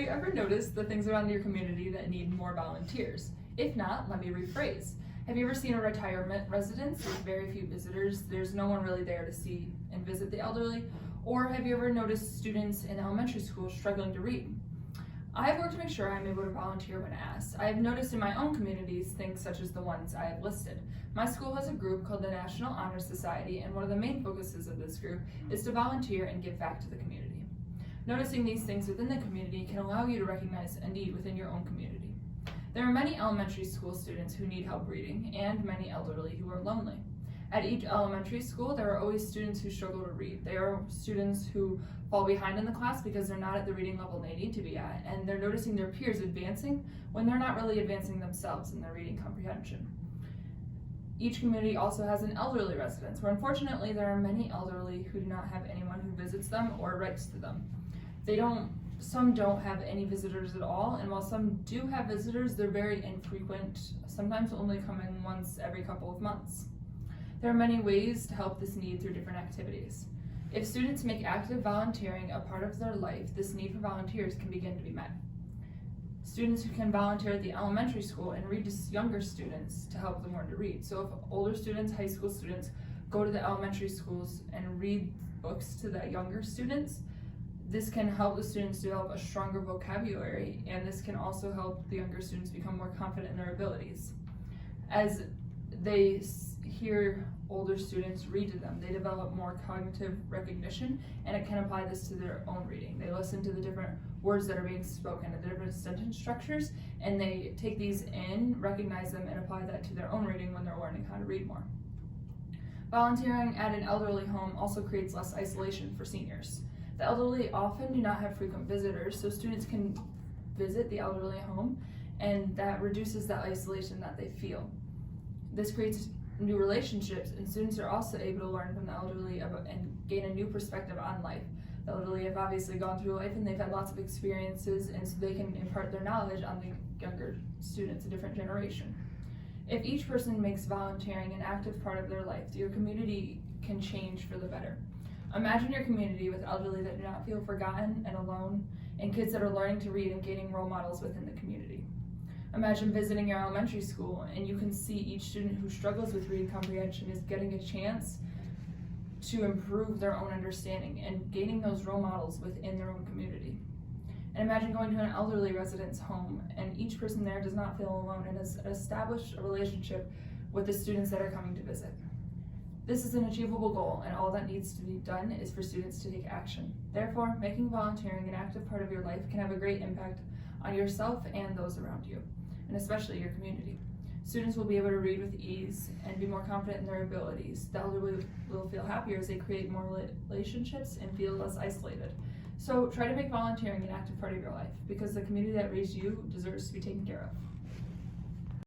you ever noticed the things around your community that need more volunteers? If not, let me rephrase. Have you ever seen a retirement residence with very few visitors? There's no one really there to see and visit the elderly. Or have you ever noticed students in elementary school struggling to read? I've worked to make sure I'm able to volunteer when asked. I have noticed in my own communities things such as the ones I have listed. My school has a group called the National Honor Society, and one of the main focuses of this group is to volunteer and give back to the community. Noticing these things within the community can allow you to recognize a need within your own community. There are many elementary school students who need help reading, and many elderly who are lonely. At each elementary school, there are always students who struggle to read. There are students who fall behind in the class because they're not at the reading level they need to be at, and they're noticing their peers advancing when they're not really advancing themselves in their reading comprehension. Each community also has an elderly residence, where unfortunately there are many elderly who do not have anyone who visits them or writes to them. Some don't have any visitors at all, and while some do have visitors, they're very infrequent, sometimes only coming once every couple of months. There are many ways to help this need through different activities. If students make active volunteering a part of their life, this need for volunteers can begin to be met. Students who can volunteer at the elementary school and read to younger students to help them learn to read. So if older students, high school students, go to the elementary schools and read books to the younger students, this can help the students develop a stronger vocabulary, and this can also help the younger students become more confident in their abilities. As they hear older students read to them, they develop more cognitive recognition, and it can apply this to their own reading. They listen to the different words that are being spoken and the different sentence structures, and they take these in, recognize them, and apply that to their own reading when they're learning how to read more. Volunteering at an elderly home also creates less isolation for seniors. The elderly often do not have frequent visitors, so students can visit the elderly home, and that reduces that isolation that they feel. This creates new relationships, and students are also able to learn from the elderly and gain a new perspective on life. The elderly have obviously gone through life and they've had lots of experiences, and so they can impart their knowledge on the younger students, a different generation. If each person makes volunteering an active part of their life, your community can change for the better. Imagine your community with elderly that do not feel forgotten and alone, and kids that are learning to read and gaining role models within the community. Imagine visiting your elementary school and you can see each student who struggles with reading comprehension is getting a chance to improve their own understanding and gaining those role models within their own community. And imagine going to an elderly residence home and each person there does not feel alone and has established a relationship with the students that are coming to visit. This is an achievable goal, and all that needs to be done is for students to take action. Therefore, making volunteering an active part of your life can have a great impact on yourself and those around you, and especially your community. Students will be able to read with ease and be more confident in their abilities. The elderly will feel happier as they create more relationships and feel less isolated. So try to make volunteering an active part of your life, because the community that raised you deserves to be taken care of.